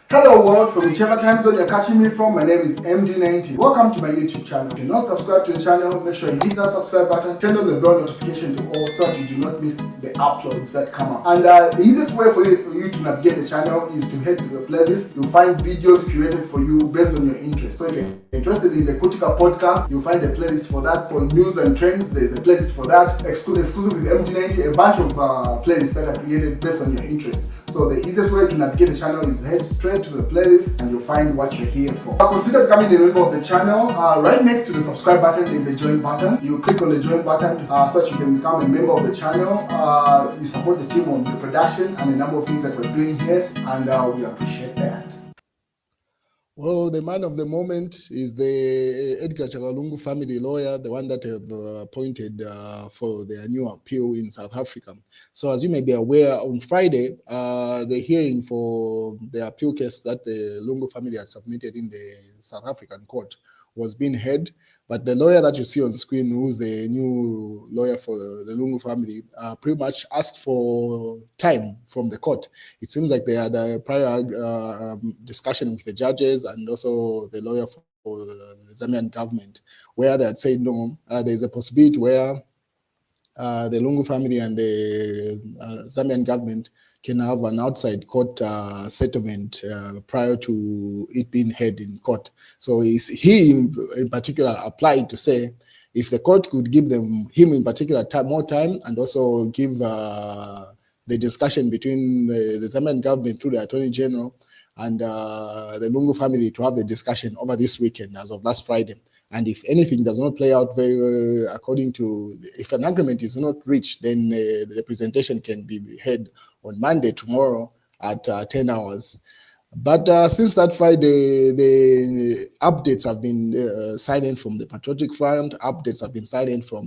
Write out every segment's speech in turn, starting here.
Hello world, from whichever time zone you're catching me from, my name is MD90. Welcome to my YouTube channel. If you're not subscribed to the channel, make sure you hit that subscribe button, turn on the bell notification to all so that you do not miss the uploads that come up. And the easiest way for you to navigate the channel is to head to the playlist. You'll find videos curated for you based on your interest. So if you're interested in the Kutika podcast, you'll find a playlist for that. For news and trends, there's a playlist for that. Exclusive with MD90, a bunch of playlists that are created based on your interest. So the easiest way to navigate the channel is head straight to the playlist and you'll find what you're here for. Consider becoming a member of the channel. Right next to the subscribe button is a join button. You click on the join button so that you can become a member of the channel. You support the team on the production and a number of things that we're doing here, and we appreciate that. Well, the man of the moment is the Edgar Lungu family lawyer, the one that have appointed for their new appeal in South Africa. So as you may be aware, on Friday, the hearing for the appeal case that the Lungu family had submitted in the South African court was being heard. But the lawyer that you see on screen, who's the new lawyer for the Lungu family, pretty much asked for time from the court. It seems like they had a prior discussion with the judges and also the lawyer for the Zambian government, where they had said no, there's a possibility where the Lungu family and the Zambian government can have an outside court settlement prior to it being heard in court. So he in particular applied to say if the court could give him in particular more time and also give the discussion between the Zambian government through the Attorney General and the Lungu family to have the discussion over this weekend as of last Friday. And if anything does not play out very according to, if an agreement is not reached, then the presentation can be held on Monday, tomorrow at 10 hours. But since that Friday, the updates have been silent from the Patriotic Front. Updates have been silent from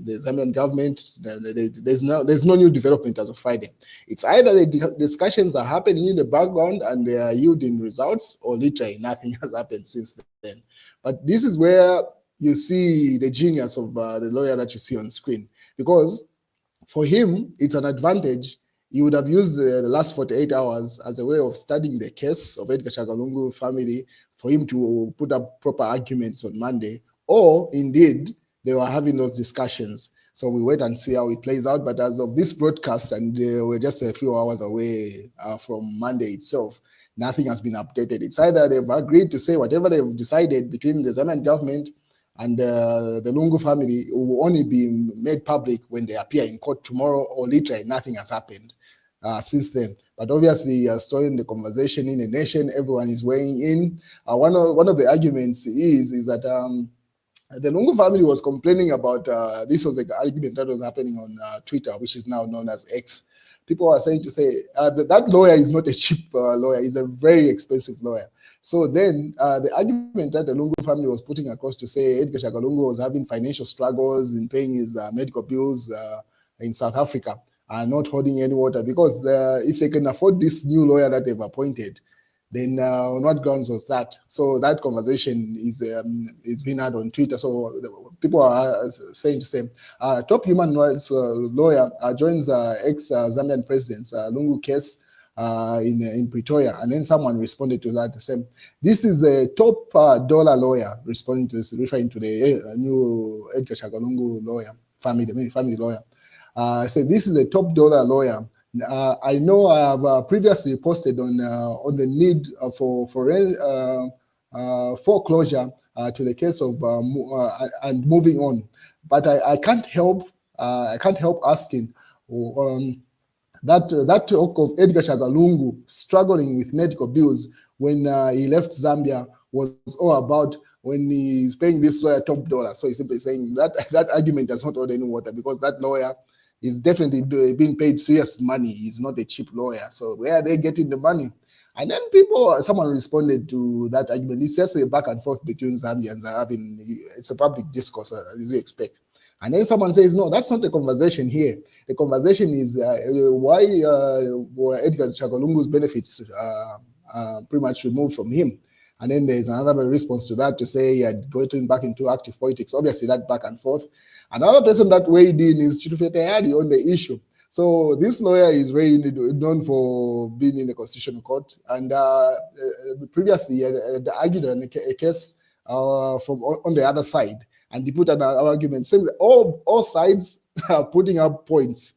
the Zambian government. There's no new development as of Friday. It's either the discussions are happening in the background and they are yielding results, or literally nothing has happened since then. But this is where you see the genius of the lawyer that you see on screen, because for him, it's an advantage. He would have used the last 48 hours as a way of studying the case of Edgar Lungu family for him to put up proper arguments on Monday, or indeed, they were having those discussions. So we wait and see how it plays out. But as of this broadcast, and we're just a few hours away from Monday itself, nothing has been updated. It's either they've agreed to say whatever they've decided between the Zambian government and the Lungu family will only be made public when they appear in court tomorrow, or literally nothing has happened since then. But obviously, storing the conversation in the nation, everyone is weighing in. One of the arguments is that the Lungu family was complaining about, this was the argument that was happening on Twitter, which is now known as X. People are saying to say that lawyer is not a cheap lawyer, he's a very expensive lawyer. So then the argument that the Lungu family was putting across to say Edgar Lungu was having financial struggles in paying his medical bills in South Africa are not holding any water, because if they can afford this new lawyer that they've appointed, then on what grounds was that? So that conversation is being had on Twitter. So people are saying to say, top human rights lawyer joins ex-Zambian president Lungu case in Pretoria. And then someone responded to that to say, this is a top dollar lawyer responding to this, referring to the new Edgar Lungu lawyer, family lawyer. So this is a top dollar lawyer. I know I have previously posted on the need for foreclosure to the case of and moving on, but I can't help asking that talk of Edgar Lungu struggling with medical bills when he left Zambia was all about when he's paying this lawyer top dollar. So he's simply saying that argument does not hold any water, because that lawyer is definitely being paid serious money. He's not a cheap lawyer. So where are they getting the money? And then someone responded to that argument. It's just a back and forth between Zambians. It's a public discourse, as you expect. And then someone says, no, that's not the conversation here. The conversation is why were Edgar Lungu's benefits pretty much removed from him. And then there's another response to that to say he had gotten back into active politics. Obviously, that back and forth. Another person that weighed in is Chitufete Hadi on the issue. So this lawyer is very known for being in the constitutional court, and previously he argued on a case from on the other side, and he put an argument saying that all sides are putting up points.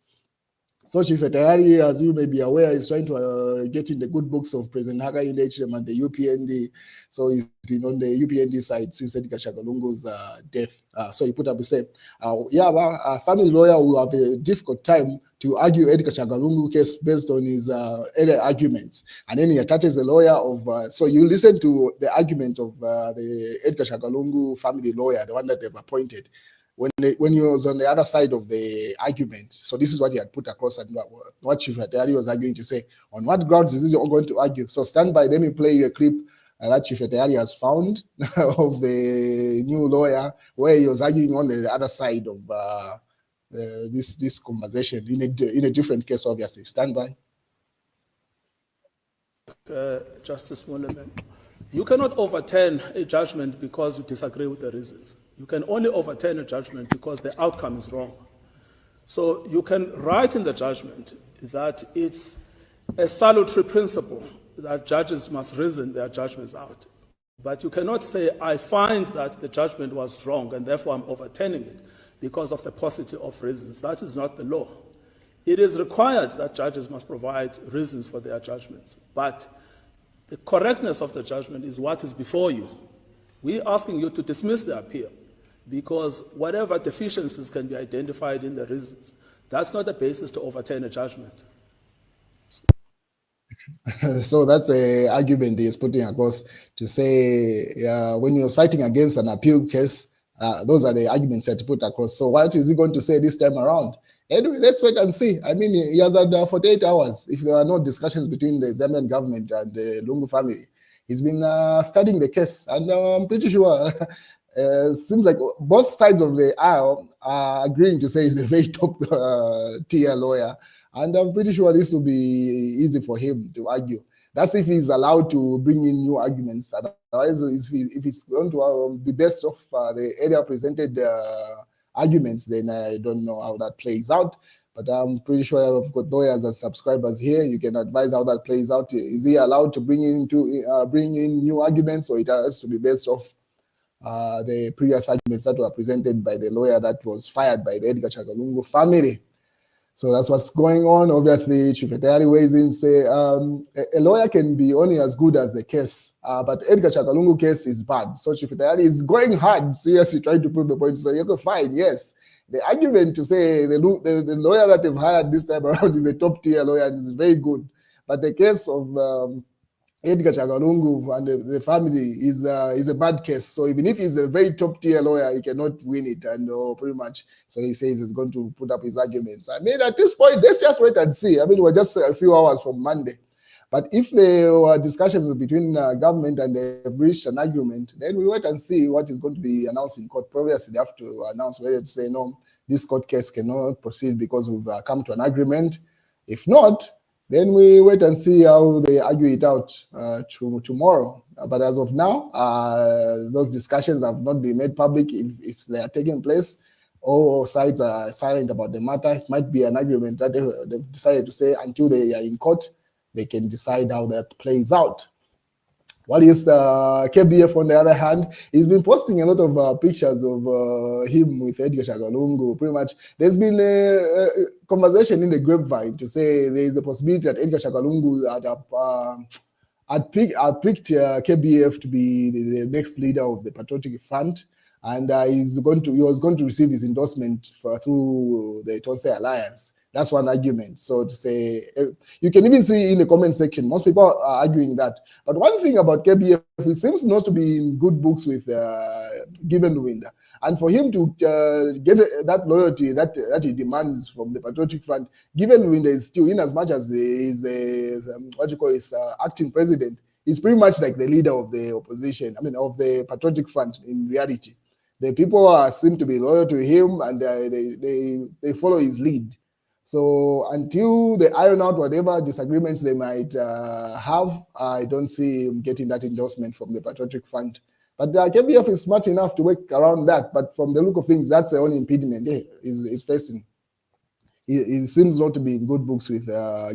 So Chief Etayari, as you may be aware, is trying to get in the good books of President Hakainde Hichilema and the UPND. So he's been on the UPND side since Edgar Chagalungu's death. So he put up, he said, a family lawyer will have a difficult time to argue Edgar Chagalungu case based on his earlier arguments. And then he attaches the lawyer of, so you listen to the argument of the Edgar Chagalungu family lawyer, the one that they've appointed, when he was on the other side of the argument. So this is what he had put across and what Chief Etayari was arguing to say. On what grounds is this going to argue? So stand by, let me play you a clip that Chief Etayari has found of the new lawyer, where he was arguing on the other side of this conversation in a different case, obviously. Stand by. Justice Moleman, you cannot overturn a judgment because you disagree with the reasons. You can only overturn a judgment because the outcome is wrong. So you can write in the judgment that it's a salutary principle that judges must reason their judgments out. But you cannot say, I find that the judgment was wrong and therefore I'm overturning it because of the paucity of reasons. That is not the law. It is required that judges must provide reasons for their judgments. But the correctness of the judgment is what is before you. We're asking you to dismiss the appeal because whatever deficiencies can be identified in the reasons, that's not a basis to overturn a judgment. So that's the argument he is putting across to say when he was fighting against an appeal case, those are the arguments that he put across. So what is he going to say this time around? Anyway, let's wait and see. I mean, he has had 48 hours. If there are no discussions between the Zambian government and the Lungu family, he's been studying the case, and I'm pretty sure seems like both sides of the aisle are agreeing to say he's a very top tier lawyer, and I'm pretty sure this will be easy for him to argue. That's if he's allowed to bring in new arguments. Otherwise, if it's going to be based off the earlier presented arguments, then I don't know how that plays out. But I'm pretty sure I've got lawyers as subscribers here. You can advise how that plays out. Is he allowed to bring in new arguments, or it has to be based off the previous arguments that were presented by the lawyer that was fired by the Edgar Chagalungu family? So that's what's going on. Obviously, Chief Etayari weighs in, say a lawyer can be only as good as the case, but Edgar Chagalungu case is bad. So Chief Etayari is going hard, seriously trying to prove the point. So you're fine, yes. The argument to say the lawyer that they've hired this time around is a top tier lawyer and is very good, but the case of Edgar Chagalungu and the family is a bad case. So even if he's a very top tier lawyer, he cannot win it, and pretty much. So he says he's going to put up his arguments. I mean, at this point, let's just wait and see. I mean, we're just a few hours from Monday. But if there were discussions between government and they've reached an agreement, then we wait and see what is going to be announced in court. Obviously, they have to announce whether to say, no, this court case cannot proceed because we've come to an agreement. If not, then we wait and see how they argue it out tomorrow. But as of now, those discussions have not been made public. If they are taking place, all sides are silent about the matter. It might be an agreement that they've decided to say until they are in court, they can decide how that plays out. What is KBF, on the other hand? He's been posting a lot of pictures of him with Edgar Chagalungu. Pretty much, there's been a conversation in the grapevine to say there is a possibility that Edgar Chagalungu had picked KBF to be the next leader of the Patriotic Front, and he was going to receive his endorsement through the Tonse Alliance. That's one argument. So to say, you can even see in the comment section, most people are arguing that. But one thing about KBF, he seems not to be in good books with Given Luwinda. And for him to get that loyalty that he demands from the Patriotic Front, Given Luwinda is still, in as much as he is acting president, he's pretty much like the leader of the opposition, of the Patriotic Front in reality. The people seem to be loyal to him, and they follow his lead. So until they iron out whatever disagreements they might have, I don't see him getting that endorsement from the Patriotic Front. But KBF is smart enough to work around that. But from the look of things, that's the only impediment he's facing. he seems not to be in good books with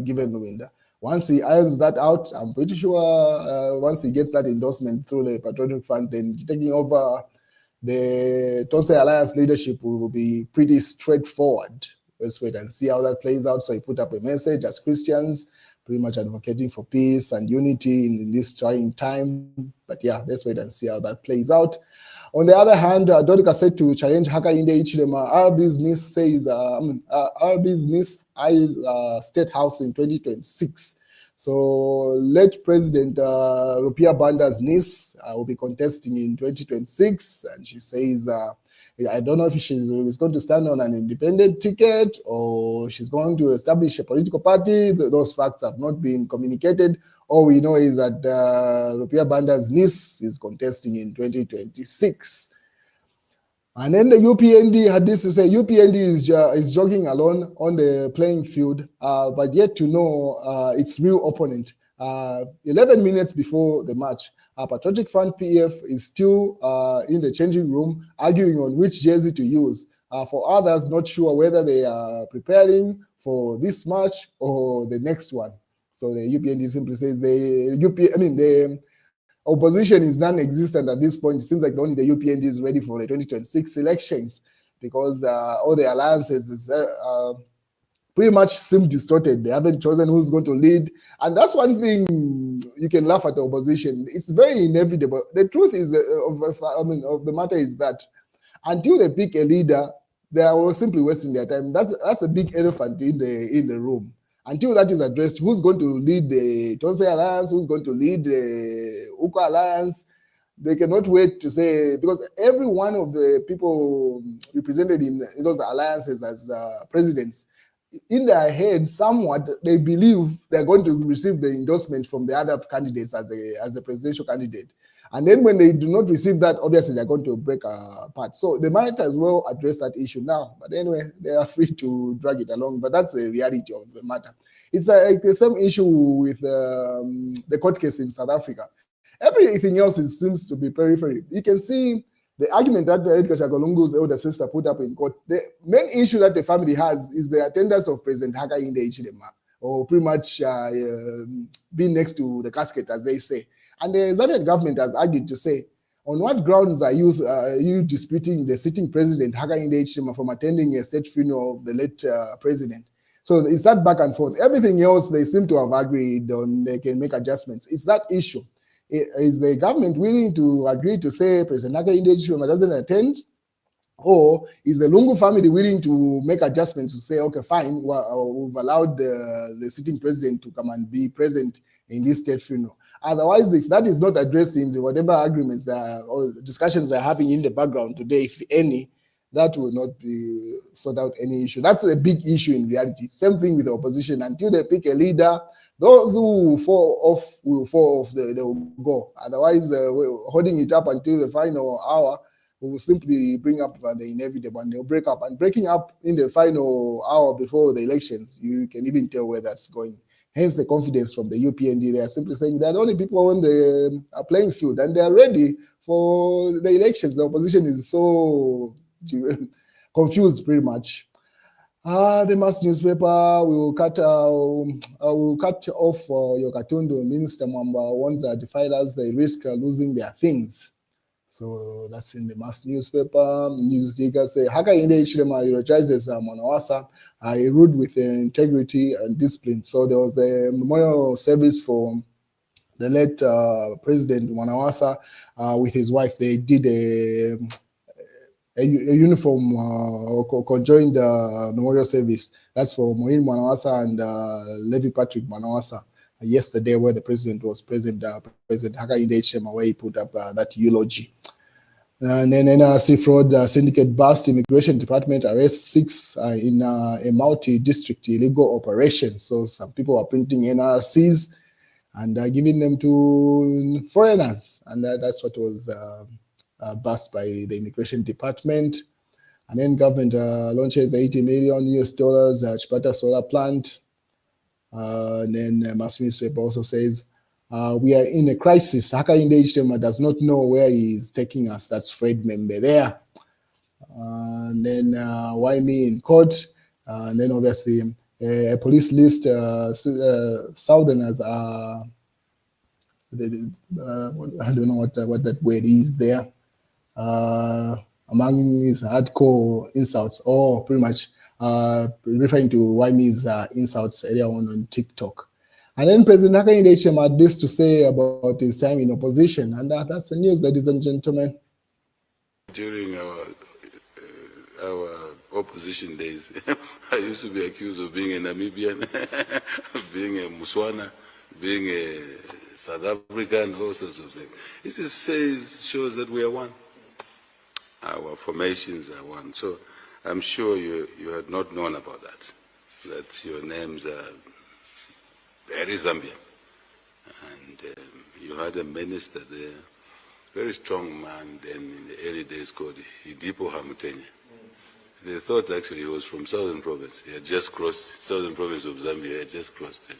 Given Winder. Once he irons that out, I'm pretty sure once he gets that endorsement through the Patriotic Front, then taking over the Tonse Alliance leadership will be pretty straightforward. Let's wait and see how that plays out. So he put up a message as Christians, pretty much advocating for peace and unity in this trying time. But yeah, let's wait and see how that plays out. On the other hand, Dorika said to challenge Hakainde Hichilema, our business says, our business eyes State House in 2026. So late President Rupia Banda's niece will be contesting in 2026, and she says, I don't know if she's going to stand on an independent ticket or she's going to establish a political party. Those facts have not been communicated. All we know is that Rupia Banda's niece is contesting in 2026. And then the UPND had this to say, UPND is jogging alone on the playing field, but yet to know its real opponent. 11 minutes before the match, Patriotic Front PF is still in the changing room arguing on which jersey to use. For others, not sure whether they are preparing for this match or the next one. So the UPND simply says the opposition is non-existent at this point. It seems like only the UPND is ready for the 2026 elections because all the alliances pretty much seem distorted. They haven't chosen who's going to lead. And that's one thing you can laugh at the opposition. It's very inevitable. The truth is of the matter is that until they pick a leader, they are simply wasting their time. That's a big elephant in the room. Until that is addressed, who's going to lead the Tonse Alliance, who's going to lead the Uko Alliance, they cannot wait to say, because every one of the people represented in those alliances as presidents, in their head, somewhat, they believe they're going to receive the endorsement from the other candidates as a presidential candidate. And then when they do not receive that, obviously they're going to break apart. So they might as well address that issue now. But anyway, they are free to drag it along. But that's the reality of the matter. It's like the same issue with the court case in South Africa. Everything else seems to be periphery. You can see the argument that Edgar Lungu's elder sister put up in court. The main issue that the family has is the attendance of President Hakainde Hichilema, or pretty much being next to the casket, as they say. And the Zambian government has argued to say, on what grounds are you disputing the sitting president, Hakainde Hichilema, from attending a state funeral of the late president? So it's that back and forth. Everything else they seem to have agreed on, they can make adjustments. It's that issue. Is the government willing to agree to say President Hakainde Hichilema doesn't attend? Or is the Lungu family willing to make adjustments to say, okay, fine, we've allowed the sitting president to come and be present in this state funeral? Otherwise, if that is not addressed in whatever agreements or discussions they're having in the background today, if any, that will not be sort out any issue. That's a big issue in reality. Same thing with the opposition. Until they pick a leader, those who fall off will fall off, they will go. Otherwise, holding it up until the final hour will simply bring up the inevitable, and they'll break up. And breaking up in the final hour before the elections, you can even tell where that's going. Hence the confidence from the UPND. They are simply saying they're the only people on the playing field, and they are ready for the elections. The opposition is so confused, pretty much. The Mass newspaper will cut off your Katundu. Minister Mwamba warns that defilers they risk losing their things. So that's in the Mass newspaper. Newsdigger say Hakainde Hichilema eulogizes Mwanawasa. He ruled with integrity and discipline. So there was a memorial service for the late President Mwanawasa with his wife. They did a uniform conjoined memorial service. That's for Maureen Mwanawasa and Levi Patrick Mwanawasa. Yesterday, where the president was present, President Hakainde Hichilema, where he put up that eulogy. And then NRC fraud syndicate bust. Immigration Department arrests 6 in a multi-district illegal operation. So some people are printing NRCs and giving them to foreigners, and that's what was bust by the Immigration Department. And then government launches $80 million Chipata solar plant. And then Mass newspaper also says, we are in a crisis. Hakainde Hichilema does not know where he is taking us. That's Fred Membe there. And then why me in court? And then obviously a police list, Southerners are, I don't know what that word is there. Among his hardcore insults, or pretty much referring to Waimi's insults earlier on TikTok. And then President Hakainde Hichilema had this to say about his time in opposition, and that's the news, ladies and gentlemen. During our opposition days, I used to be accused of being a Namibian, being a Muswana, being a South African, all sorts of things. It just shows that we are one. Our formations are one. So I'm sure you had not known about that your names are very Zambian. And you had a minister there, very strong man then in the early days called Hidipo Hamutenya. They thought actually he was from Southern Province. He had just crossed Southern Province of Zambia. He had just crossed it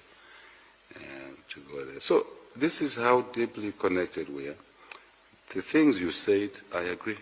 to go there. So this is how deeply connected we are. The things you said, I agree.